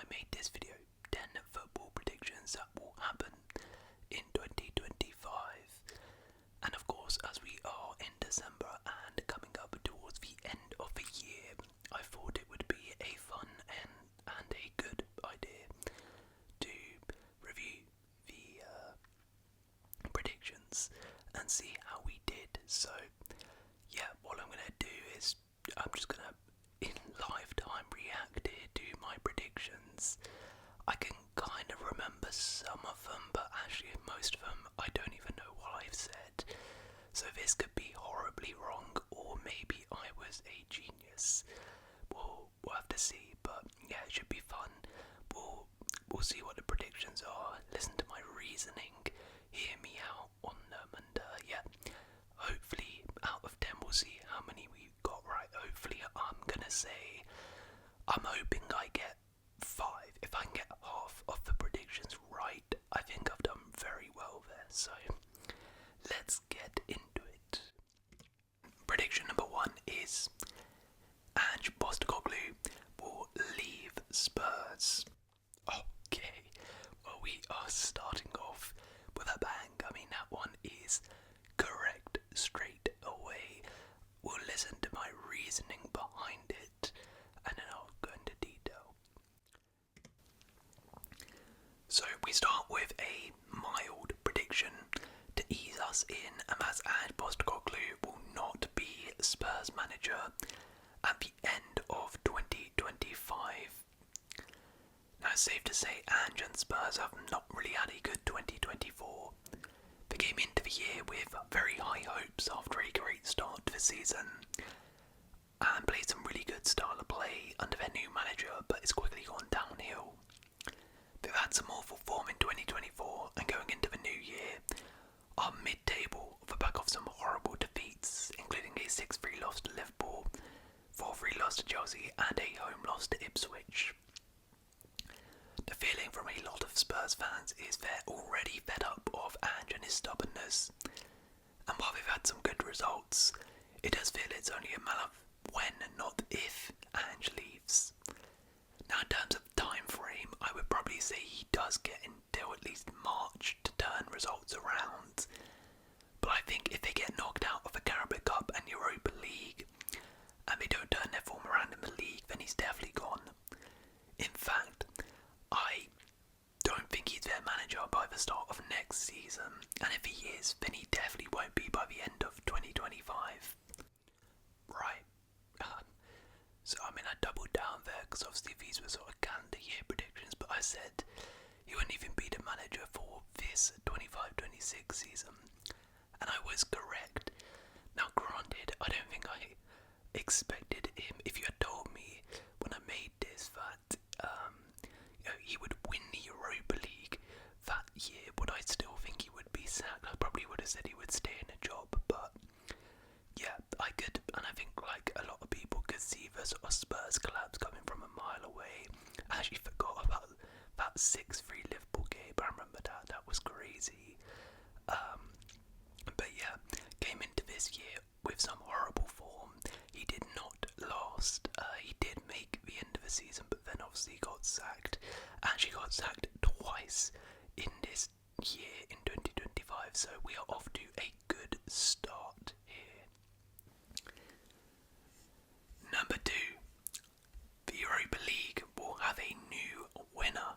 I made this video, 10 football predictions that will happen in 2025. And of course, as we are in December and coming up towards the end of the year, I thought it would be a fun and a good idea to review the predictions and see how we did. So yeah, what I'm going to do is I'm just going to in live time react here to my predictions. I can kind of remember some of them, but actually most of them I don't even know what I've said. So this could be horribly wrong, or maybe I was a genius. We'll have to see, but yeah, it should be fun. We'll see what the predictions are, listen to my reasoning, hear me out on them, and yeah, hopefully out of 10 we'll see how many we got right. Hopefully I'm gonna say, I'm hoping I get 5. If I can get half of the predictions right, I think I've done very well there. So let's get into it. Prediction number 1 is Ange will leave Spurs. Okay, well, we are starting off with a bang. I mean, that one is correct straight away. We'll listen to my reasoning behind it, and then I'll go into detail. So we start with a mild prediction to ease us in, and that's Ange will not be Spurs manager at the end of 2025. Now it's safe to say Ange and Spurs have not really had a good 2024. They came into the year with very high hopes after a great start to the season and played some really good style of play under their new manager, but it's quickly gone downhill. They've had some awful form in 2024, and going into the new year are mid-table off the back of some horrible defeats, including a 6-3 loss to Liverpool, 4-3 loss to Chelsea, and a home loss to Ipswich. The feeling from a lot of Spurs fans is they're already fed up of Ange and his stubbornness, and while they've had some good results, it does feel it's only a matter of when and not if Ange leaves. Now in terms of time frame, I would probably say he does get until at least March to turn results around, but I think if they get knocked out of the Carabao Cup and Europa League, and they don't turn their form around in the league, then he's definitely gone. In fact, I don't think he's their manager by the start of next season, and if he is, then he definitely won't be by the end of 2025. Right. So I mean, I doubled down there because obviously these were sort of calendar year predictions, but I said he wouldn't even be the manager for this 25-26 season, and I was correct. Now granted, I don't think I expected him, if you had told me when I made this that he would win the Europa League that year, would I still think he would be sacked? I probably would have said he would stay in a job, but yeah, I could, and I think like a lot of people could see the sort of Spurs collapse coming from a mile away. I actually forgot about that 6-3 Liverpool game, but I remember that was crazy. But yeah, came into this year with some horrible form. He did not last. He did make the end of the season, but then obviously got sacked. Actually got sacked twice in this year in 2025, so we are off to a good start here. Number 2, the Europa League will have a new winner.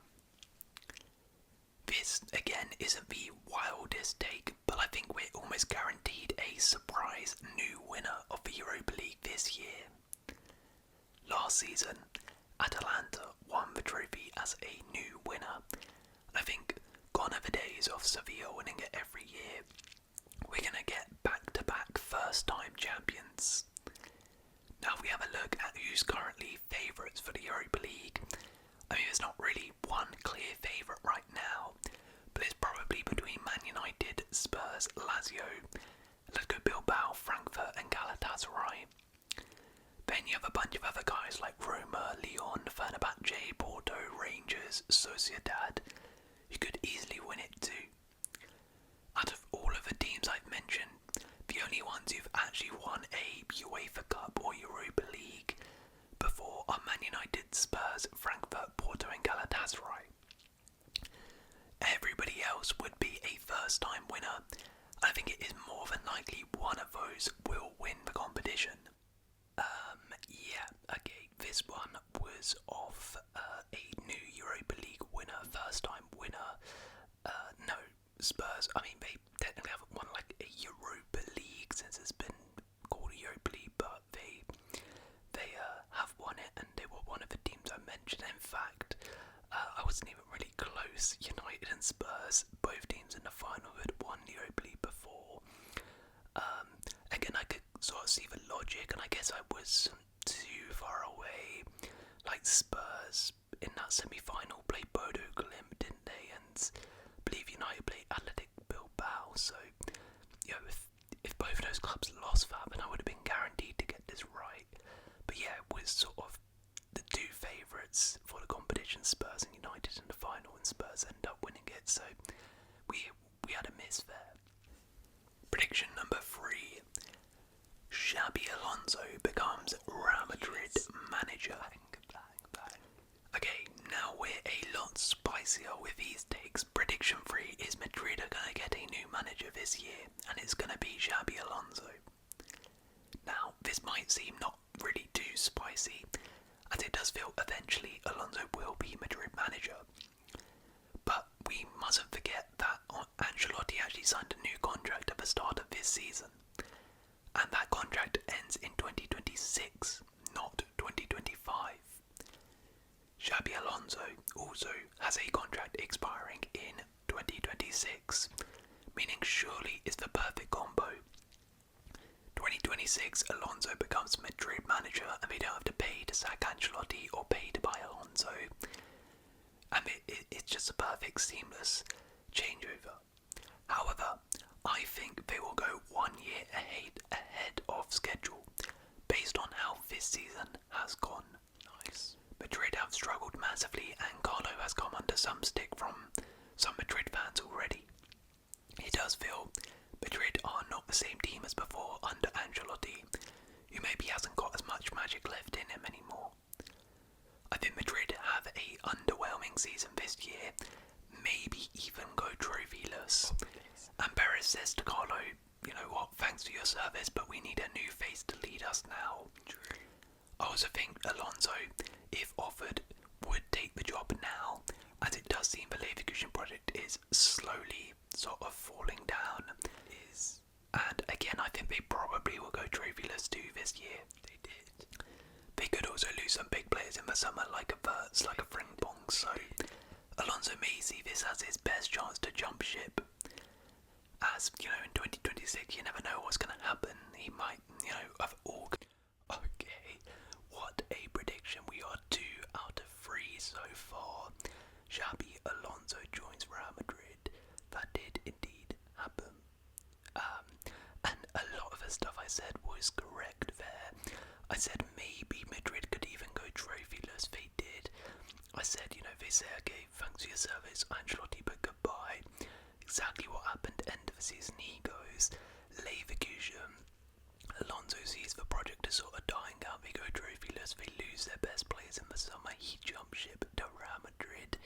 This again isn't the wildest take, but I think we're almost guaranteed a surprise new winner of the Europa League this year. Last season, Atalanta won the trophy as a new winner. I think gone are the days of Sevilla winning it every year. We're going to get back-to-back first-time champions. Now if we have a look at who's currently favourites for the Europa League, I mean there's not really one clear favourite right now, but it's probably between Man United, Spurs, Lazio, Atletico Bilbao, Frankfurt and Galatasaray. Then you have a bunch of other guys like Roma, Lyon, Fenerbahce, Porto, Rangers, Sociedad, who could easily win it too. Out of all of the teams I've mentioned, the only ones who've actually won a UEFA Cup or Europa League before are Man United, Spurs, Frankfurt, Porto Porto and Galatasaray. Everybody else would be a first-time winner. I think it is more than likely one of those will win the competition. Yeah, okay, this one was of a new Europa League winner, first-time winner. No, Spurs, I mean, they technically haven't won like a Europa League since it's been called a Europa League, but they have won it, and they were one of the teams I mentioned. In fact, I wasn't even really close. United and Spurs, both teams in the final who had won the Europa League before. Again, I could sort of see the logic, and I guess I was too far away. Like Spurs in that semi-final played Bodo Glimt, didn't they? And I believe United played Athletic Bilbao. So, you know, if both of those clubs lost that, then I would have been guaranteed to get this right. But yeah, it was sort of the two favourites for the competition, Spurs and United, in the final, and Spurs end up winning it. So we had a miss there. Prediction number 3. Xabi Alonso becomes Real Madrid manager. Okay, now we're a lot spicier with these takes. Prediction 3 is Madrid are going to get a new manager this year, and it's going to be Xabi Alonso. Now, this might seem not really too spicy, as it does feel eventually Alonso will be Madrid manager. But we mustn't forget that Ancelotti actually signed a new contract at the start of this season. And that contract ends in 2026, not 2025. Xabi Alonso also has a contract expiring in 2026, meaning surely it's the perfect combo. 2026, Alonso becomes Madrid manager, and they don't have to pay to sack Ancelotti or pay to buy Alonso. And it's just a perfect seamless changeover. However, I think they will go 1 year ahead of schedule, based on how this season has gone. Nice. Madrid have struggled massively, and Carlo has come under some stick from some Madrid fans already. It does feel Madrid are not the same team as before under Ancelotti, who maybe hasn't got as much magic left in him anymore. I think Madrid have a underwhelming season this year, maybe even go trophyless. And Perez says to Carlo, you know what, thanks for your service, but we need a new face to lead us now. I also think Alonso, if offered, would take the job now, as it does seem the Leverkusen project is slowly sort of falling down. And again, I think they probably will go trophyless too this year. They did. They could also lose some big players in the summer, like a Verts, like a Frimpong, so Alonso may see this as his best chance to jump ship. As, you know, in 2026, you never know what's going to happen. He might, you know, have all... Okay, what a prediction. We are 2 out of 3 so far. Xabi Alonso joins Real Madrid. That did indeed happen. And a lot of the stuff I said was correct there. I said maybe Madrid could even go trophyless. They did. I said, you know, they say, okay, thanks for your service, Ancelotti, but goodbye. Exactly what happened end of the season. He goes. Leverkusen. Alonso sees the project is sort of dying out. They go trophyless. They lose their best players in the summer. He jumps ship to Real Madrid.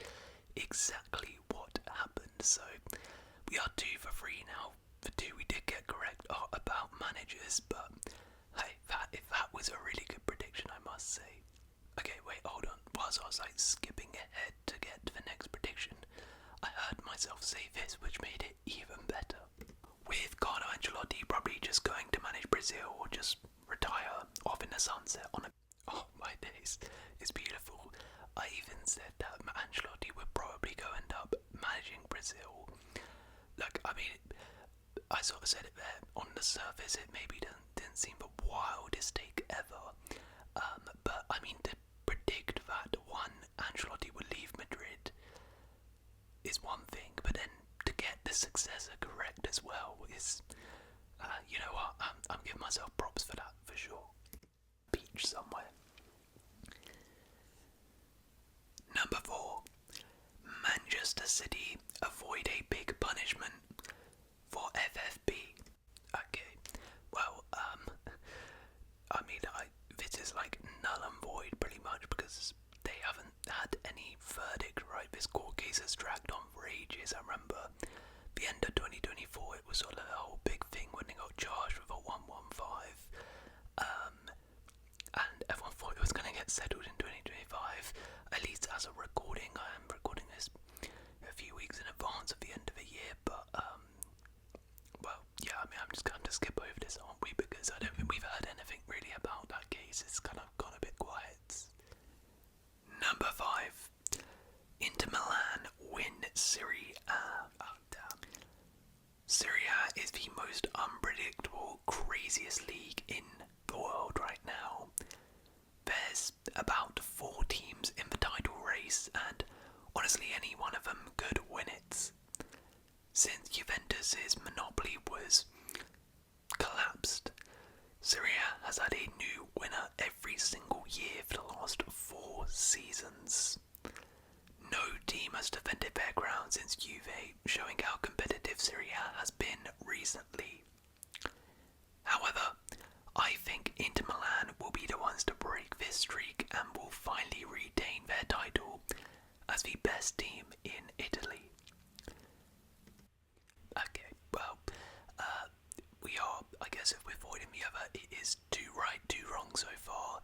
Exactly what happened. So we are 2 for 3 now. The 2 we did get correct are about managers, but hey, that was a really good prediction, I must say. Okay, wait, hold on. Whilst I was like skipping ahead to get to the next prediction, I heard myself say this, which made it even better. With Carlo Ancelotti probably just going to manage Brazil or just retire off in the sunset on a... Oh my days, it's beautiful. I even said that Ancelotti would probably go end up managing Brazil. Like, I mean, I sort of said it there. On the surface, it maybe didn't seem the wildest take ever. But I mean, to predict that Ancelotti would leave Madrid is one thing, but then to get the successor correct as well is, you know what, I'm giving myself props for that, for sure. Beach somewhere. Number 4. Manchester City avoid a big punishment for FFP. Okay, well, I mean, this is like null and void pretty much, because they haven't had any this has dragged on for ages. I remember the end of 2024, it was sort of a whole big thing when they got charged with a 115, and everyone thought it was going to get settled in 2025. At least as a recording, I am recording this a few weeks in advance of the end of the year, but well, yeah, I mean, I'm just going to skip over this, aren't we? Because I don't think we've heard anything really about that case. It's kind of gone a bit quiet. Number 5. Inter Milan win Serie A. Oh, damn. Serie A is the most unpredictable, craziest league in the world right now. There's about 4 teams in the title race, and honestly, any one of them could win it. Since Juventus's monopoly was collapsed, Serie A has had a new winner every single year for the last 4 seasons. No team has defended their ground since Juve, showing how competitive Serie A has been recently. However, I think Inter Milan will be the ones to break this streak and will finally retain their title as the best team in Italy. Okay, well, we are, I guess if we're avoiding the other, it is 2 right, 2 wrong so far.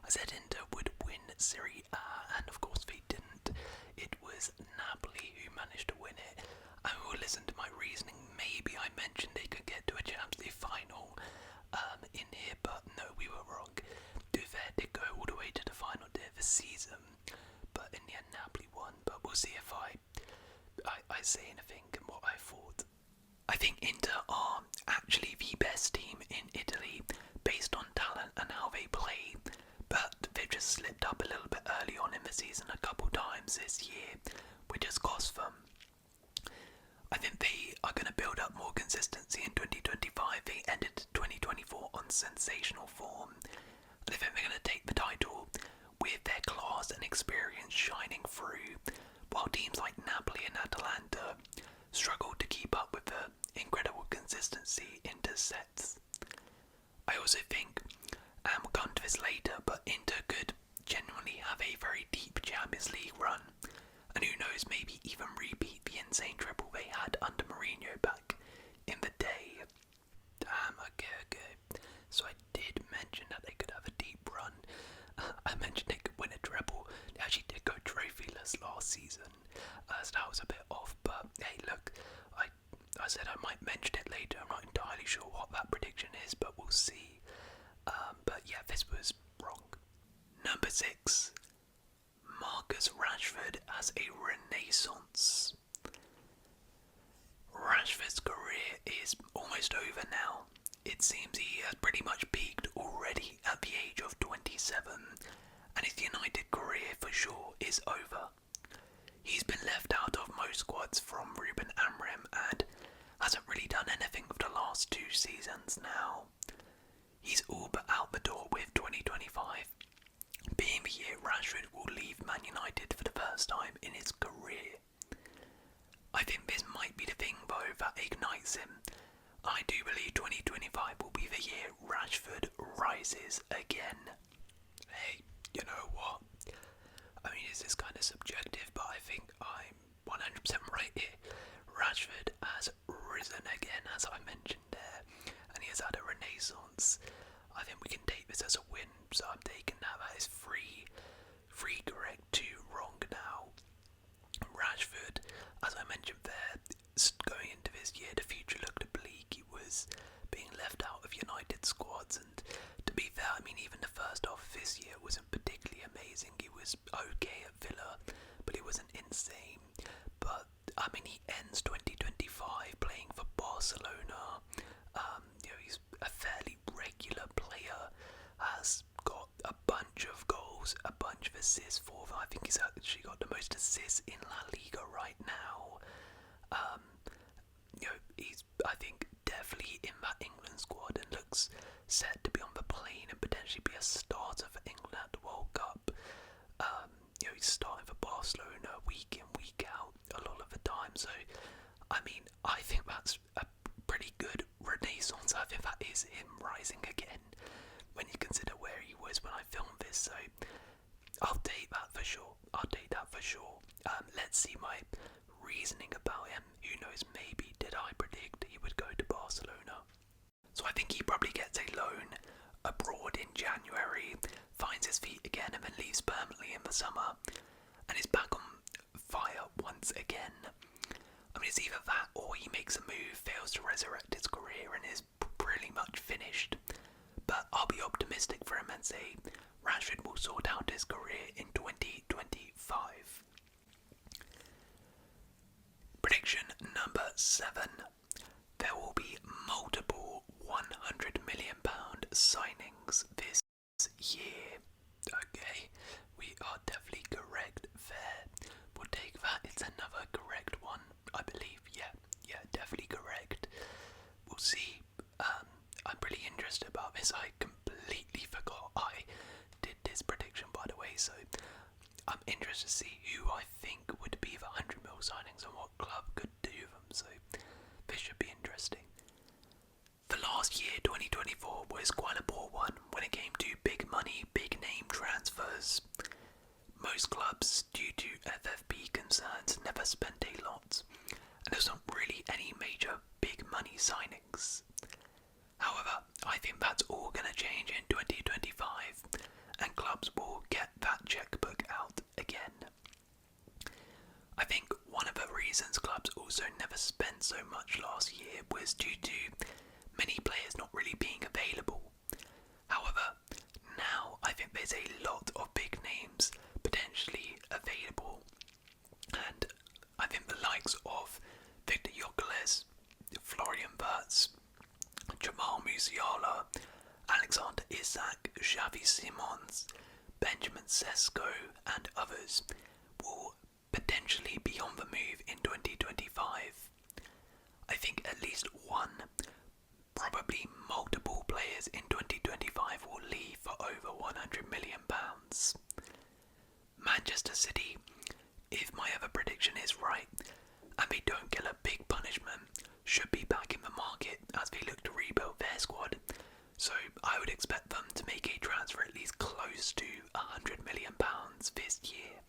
I said Inter would win Serie A, and of course they didn't. It was Napoli who managed to win it. I will listen to my reasoning. Maybe I mentioned they could get to a Champions League final in here, but no, we were wrong. Duvet did go all the way to the final day of the season, but in the end Napoli won. But we'll see if I say anything and what I thought. I think Inter are actually the best team in Italy based on talent and how they play, but they've just slipped up a little bit early on in the season a couple times this year, which has cost them. I think they are going to build up more consistency in 2025. They ended 2024 on sensational form, and I think they're going to take the title with their class and experience shining through, while teams like Napoli and Atalanta struggle to keep up with the incredible consistency into sets. I also think, and we'll come to this later, but Inter could genuinely have a very deep Champions League run, and who knows, maybe even repeat the insane triple they had under Mourinho back in the day. Damn, okay. So I did mention that they could have a deep run. I mentioned they could win a treble. They actually did go trophyless last season, so that was a bit off, but hey, look, I said I might mention it later. I'm not entirely sure what that prediction is, but we'll see. But yeah, this was wrong. Number 6. Marcus Rashford has a renaissance. Rashford's career is almost over now. It seems he has pretty much peaked already at the age of 27, and his United career for sure is over. He's been left out of most squads from Ruben Amorim and hasn't really done anything for the last 2 seasons now. He's all but out the door with 2025 being the year Rashford will leave Man United for the first time in his career. I think this might be the thing though that ignites him. I do believe 2025 will be the year Rashford rises again. Hey, you know what? I mean, this is kind of subjective, but I think I'm 100% right here. Rashford has risen again, as I mentioned there, and he has had a renaissance. I think we can take this as a win, so I'm taking that as 3 correct, 2 wrong now. Rashford, as I mentioned there, going into this year, the future looked bleak. He was being left out of United squads, and to be fair, I mean, even the first half of this year wasn't particularly amazing. He was okay at Villa, but he wasn't insane. But I mean, he ends 2025 playing for Barcelona. He's a fairly regular player, has got a bunch of goals, a bunch of assists for them. I think he's actually got the most assists in La Liga right now. He's, I think, definitely in that England squad and looks set to be on the plane and potentially be a starter for England at the World Cup. He's starting for Barcelona week in, week out a lot of the time. So, I mean, I think that's a pretty good renaissance. I think that is him rising again when you consider where he was when I filmed this. So, I'll take that for sure. I'll take that for sure. Let's see my reasoning about him. Who knows, maybe did I predict he would go to Barcelona? So I think he probably gets a loan abroad in January, finds his feet again and then leaves permanently in the summer and is back on fire once again. I mean, it's either that or he makes a move, fails to resurrect his career and is pretty much finished. But I'll be optimistic for him and say Rashford will sort out his career in 2025. Prediction number 7. There will be multiple £100 million signings this year. Okay, we are definitely correct there. We'll take that. It's another correct one, I believe. Yeah, definitely correct. We'll see. I'm pretty interested about this. I completely forgot I did this prediction, by the way, so I'm interested to see who I think would be the 100 mil signings and what club could do them, so this should be interesting. The last year, 2024, was quite a poor one when it came to big money, big name transfers. Most clubs, due to FFP concerns, never spent a lot, and there's not really any major big money signings. However, I think that's all going to change in 2025, and clubs will get that checkbook out again. I think one of the reasons clubs also never spent so much last year was due to many players not really being available. However, now I think there's a lot of big names potentially available, and I think the likes of Victor Gyökeres, Florian Wirtz, Jamal Musiala, Alexander Isak, Xavi Simons, Benjamin Sesko and others will potentially be on the move in 2025. I think at least one, probably multiple players in 2025 will leave for over £100 million. Manchester City, if my other prediction is right, and they don't get a big punishment, should be back in the market as they look to rebuild their squad. So I would expect them to make a transfer at least close to £100 million this year.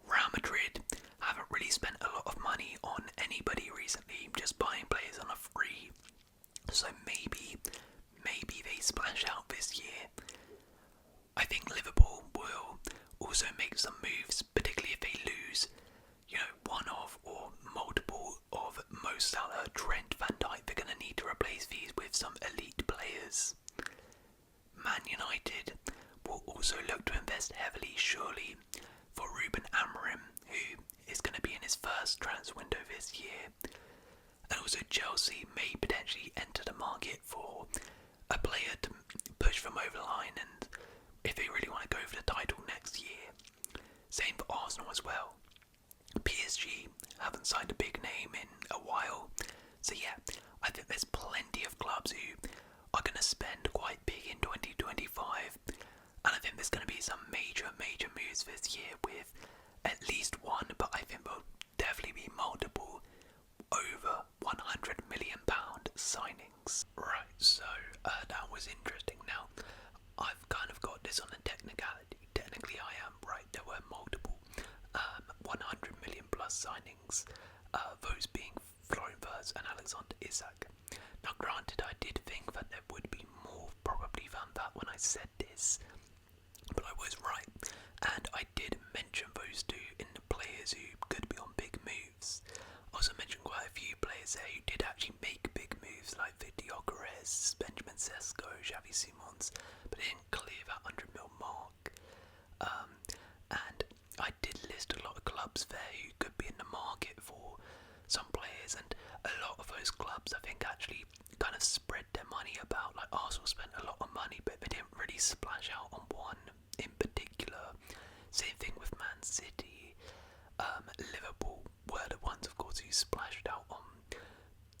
Real Madrid haven't really spent a lot of money on anybody recently, just buying players on a free. So maybe they splash out this year. I think Liverpool will also make some moves, particularly if they lose, one of or multiple of Mo Salah, Trent, Van Dijk. They're going to need to replace these with some elite players. Man United will also look to invest heavily, surely, for Ruben Amorim, who is going to be in his first transfer window this year. And also Chelsea may potentially enter the market for a player to push them over the line, and if they really want to go for the title next year. Same for Arsenal as well. PSG haven't signed a big name in a while, so yeah, I think there's plenty of clubs who are going to spend quite big in 2025, and I think there's going to be some major moves this year with at least one, but I think there'll definitely be multiple over £100 million signings. Right, so that was interesting. Now, I've kind of got this on a technicality. Technically I am right, there were multiple 100 million plus signings, those being Florian Wirtz and Alexander Isak. Now granted, I did think that there would be more probably than that when I said this, but I was right, and I did mention those two in the players who could be on big moves. I also mentioned quite a few players there who did actually make big moves, like Victor Gyökeres, Benjamin Sesko, Xavi Simons, but they didn't clear that 100 mil mark. And I did list a lot of clubs there who could be in the market for some players, and a lot of those clubs I think actually kind of spread their money about. Like Arsenal spent a lot of money, but they didn't really splash out on one in particular. Same thing with Man City. Liverpool were the ones, of course, who splashed out on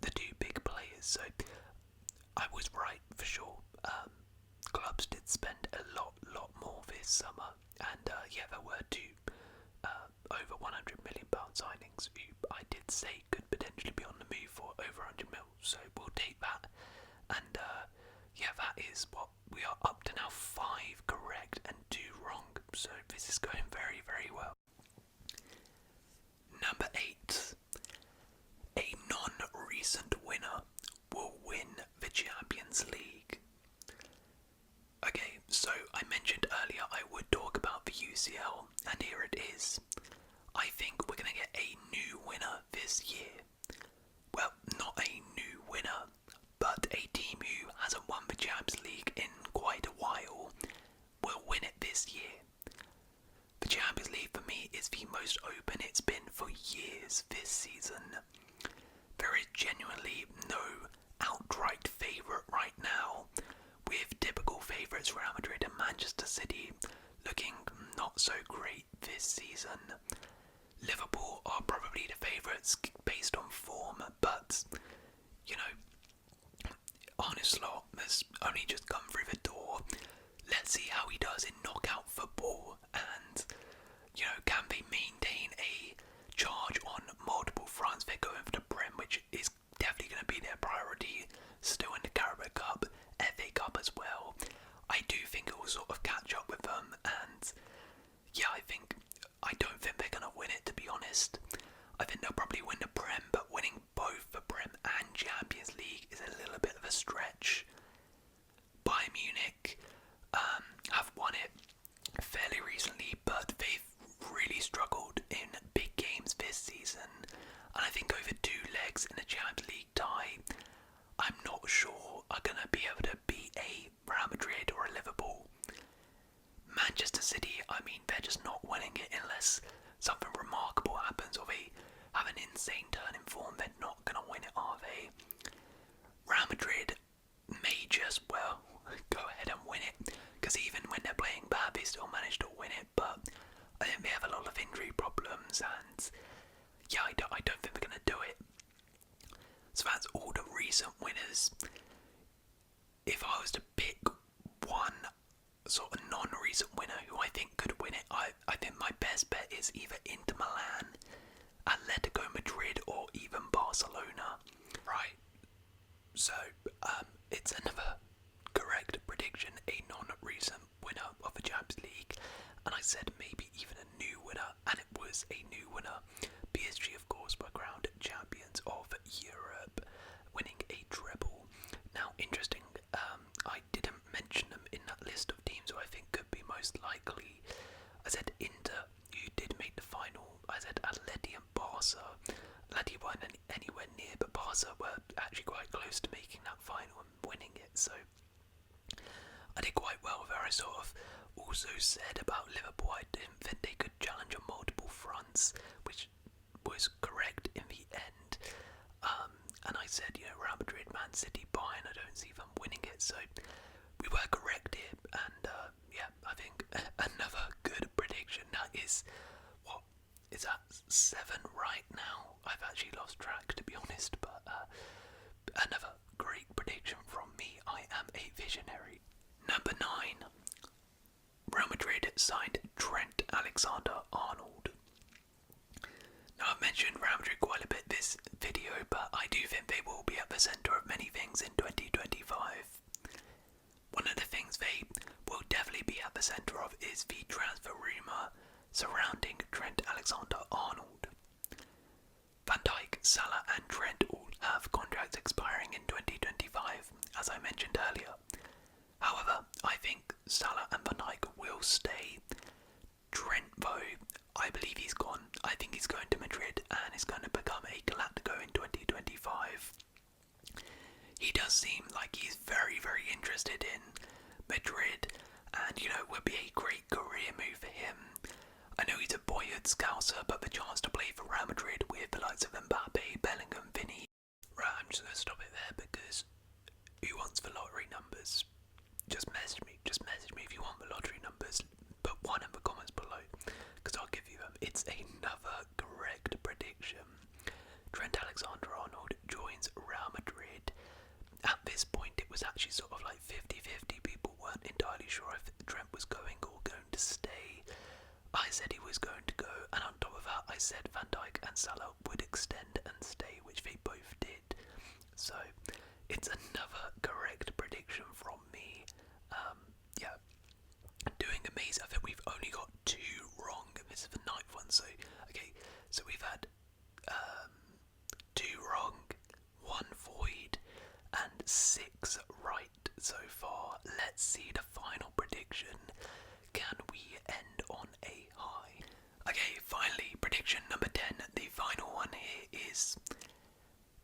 the two big players. So I was right for sure. Clubs did spend a lot more this summer, and yeah, there were two over £100 million signings who I did say could potentially be on the move for over 100 mil. So we'll take that, and Yeah, that is what we are up to now. 5 correct and 2 wrong. So this is going very, very well. Number 8. A non-recent winner will win the Champions League. Okay, so I mentioned earlier I would talk about the UCL, and here it is. I think we're going to get a new winner this year. Well, not a new winner, but a team who hasn't won the Champions League in quite a while will win it this year. The Champions League for me is the most open it's been for years this season. There is genuinely no outright favourite right now, with typical favourites Real Madrid and Manchester City looking not so great this season. Liverpool are probably the favourites based on form, but, you know, Arne Slot has only just come through the door. Let's see how he does in knockout football, and, you know, can they maintain a charge on multiple fronts? They're going for the Prem, which is definitely going to be their priority, still in the Carabao Cup, FA Cup as well. I do think it will sort of catch up with them, and yeah, I don't think they're going to win it, to be honest. I think they'll probably win the Prem, but winning both the Prem and Champions League is a little bit of a stretch. Bayern Munich have won it fairly recently, but they've really struggled in big games this season, and I think over 2 legs in a Champions League tie, I'm not sure are going to be able to beat a Real Madrid or a Liverpool. Manchester City, I mean, they're just not winning it unless something remarkable happens or they have an insane turn in form. They're not going to win it, are they? Real Madrid may just, well, go ahead and win it, because even when they're playing bad, they still manage to win it, but I think they have a lot of injury problems, and yeah, I don't think they're going to do it. So that's all the recent winners. If I was to pick one sort of non-recent winner who I think could win it, I think my best bet is either Inter Milan, Atletico Madrid, or even Barcelona. Right, so it's another correct prediction, a non-recent winner of the Champions League, and I said maybe even a new winner, and it was a new winner. PSG, of course, were crowned champions of Europe, winning a treble. Now, interesting, I didn't mention them in that list of teams who I think could be most likely. I said Inter, who did make the final. I said Atleti and Barca. Atleti weren't anywhere near, but Barca were actually quite close to making that final and winning it, so I did quite well there. I sort of also said about Liverpool, I didn't think they could challenge on multiple fronts, which was correct in the end. And I said, you know, Real Madrid, Man City, Bayern, I don't see them winning it, so we were correct here, and yeah, I think another good prediction. That is, what, is that 7 right now? I've actually lost track, to be honest, but another great prediction from me. I am a visionary. Number 9. Real Madrid signed Trent Alexander-Arnold. Now, I've mentioned Real Madrid quite a bit this video, but I do think they will be at the centre of many things in 2025. One of the things they will definitely be at the centre of is the transfer rumour surrounding Trent Alexander-Arnold. Van Dijk, Salah and Trent all have contracts expiring in 2025, as I mentioned earlier. However, I think Salah and Van Dijk will stay. Trent, though, I believe he's gone. I think he's going to Madrid and is going to become a Galactico in 2025. He does seem like he's very, very interested in Madrid, and, you know, it would be a great career move for him. I know he's a boyhood scouser, but the chance to play for Real Madrid with the likes of Mbappe, Bellingham, Vinny. Right, I'm just going to stop it there, because who wants the lottery numbers? Just message me if you want the lottery numbers. Put one in the comments below, because I'll give you them. It's another correct prediction. Trent Alexander-Arnold joins Real Madrid. At this point, it was actually sort of like 50-50. People weren't entirely sure if Trent was going or going to stay. I said he was going to go, and on top of that, I said Van Dijk and Salah would extend and stay, which they both did. So, it's another correct prediction from me. Yeah, doing amazing. I think we've only got 2 wrong, and this is the 9th one. So, okay, so we've had 2 wrong, 1 void, and 6 right so far. Let's see the final prediction. Can we end on a high? Okay, finally, prediction number 10. The final one here is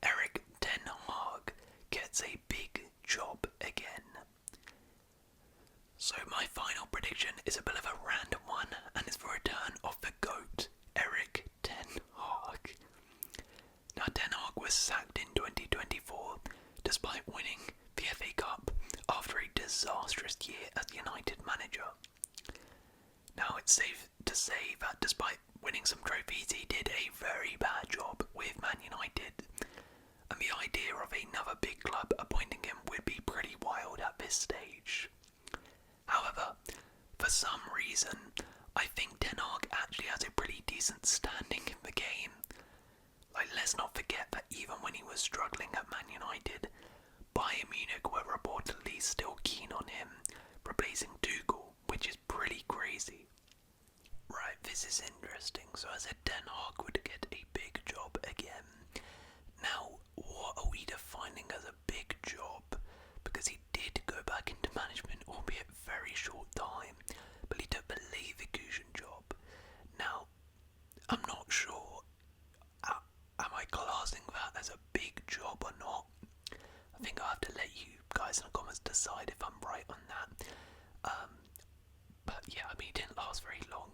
Eric Ten Hag gets a big job again. So my final prediction is a bit of a random one, and it's the return of the GOAT, Eric Ten Hag. Now, Ten Hag was sacked in 2024 despite winning the FA Cup after a disastrous year as United manager. Now, it's safe to say that despite winning some trophies, he did a very bad job with Man United, and the idea of another big club appointing him would be pretty wild at this stage. However, for some reason, I think Ten Hag actually has a pretty decent standing in the game. Like, let's not forget that even when he was struggling at Man United, Bayern Munich were reportedly still keen on him, replacing Tuchel, which is pretty crazy. Right, this is interesting. So I said Ten Hag would get a big job again. Now, what are we defining as a big job? Because he did go back into management, albeit very short time, but he took the Leverkusen job. Now, I'm not sure, am I classing that as a big job or not? I think I'll have to let you guys in the comments decide if I'm right on that. But yeah, I mean, it didn't last very long.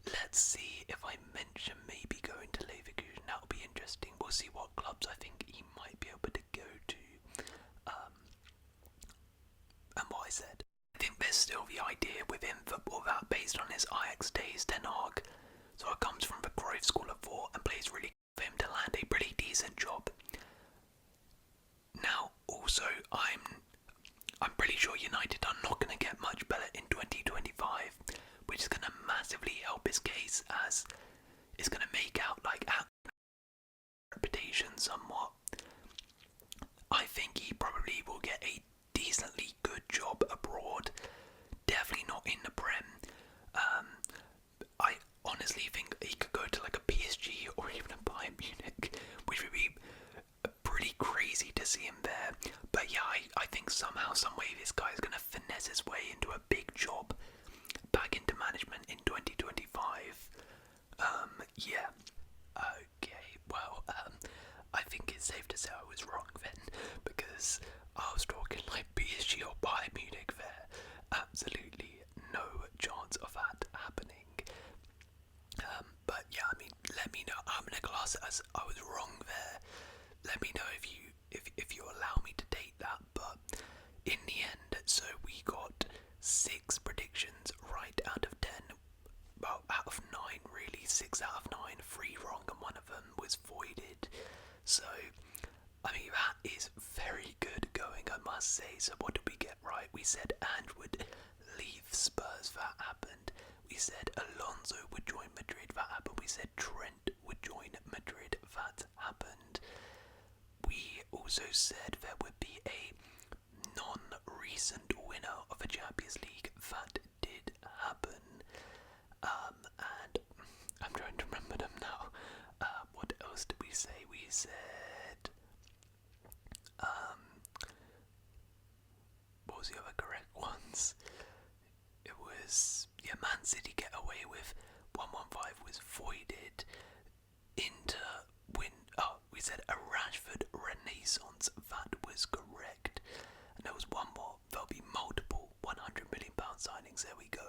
Let's see if I mention maybe going to Leverkusen. That'll be interesting. We'll see what clubs I think he might be able to go to. And what I said. I think there's still the idea within football that based on his Ajax days, Ten Hag sort of comes from the Cruyff school of thought and plays really good for him to land a pretty decent job. Now, also, I'm pretty sure United are not going to get much better in 2025, which is going to massively help his case, as it's going to make out like reputation somewhat. I think he probably will get a decently good job abroad, definitely not in the Prem. I honestly think he could go to like a PSG or even a Bayern Munich, which would be pretty crazy to see him there. But yeah, I think somehow, someway, this guy is going to finesse his way into a big job back into management in 2025. Yeah. Okay, well, I think it's safe to say I was wrong then, because I was talking like PSG or Bayern Munich there. Absolutely no chance of that happening. But yeah, I mean, let me know. I'm gonna class it as I was wrong there. Let me know if you allow me to date that. But in the end, so we got 6 predictions right out of 10. Well, out of 9 really, 6 out of 9, 3 wrong, and 1 of them was voided. So, I mean, that is very good going, I must say. So what did we get right? We said Ange would leave Spurs, that happened. We said Alonso would join Madrid, that happened. We said Trent would join Madrid, that happened. We also said there would be a non-recent winner of a Champions League, that did happen. And I'm trying to remember them now. What else did we say? We said what was the other correct ones? It was, yeah, Man City get away with 115 was voided. Inter win. Oh, we said a Rashford renaissance. That was correct. And there was one more. There'll be multiple £100 million signings. There we go.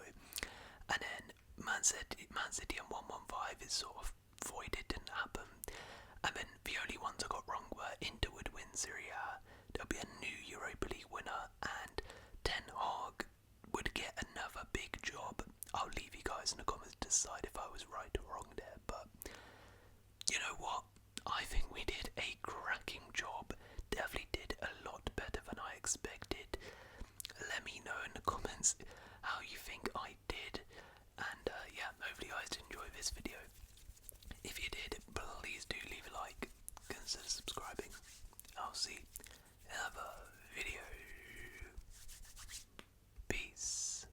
And then Man City and 115 is sort of voided, didn't happen. And then the only ones I got wrong were Inter would win Serie A, there'll be a new Europa League winner, and Ten Hag would get another big job. I'll leave you guys in the comments to decide if I was right or wrong there, but you know what? I think we did a cracking job. Definitely did a lot better than I expected. Let me know in the comments how you think I did. And yeah, hopefully you guys enjoy this video. If you did, please do leave a like, consider subscribing. I'll see in other videos.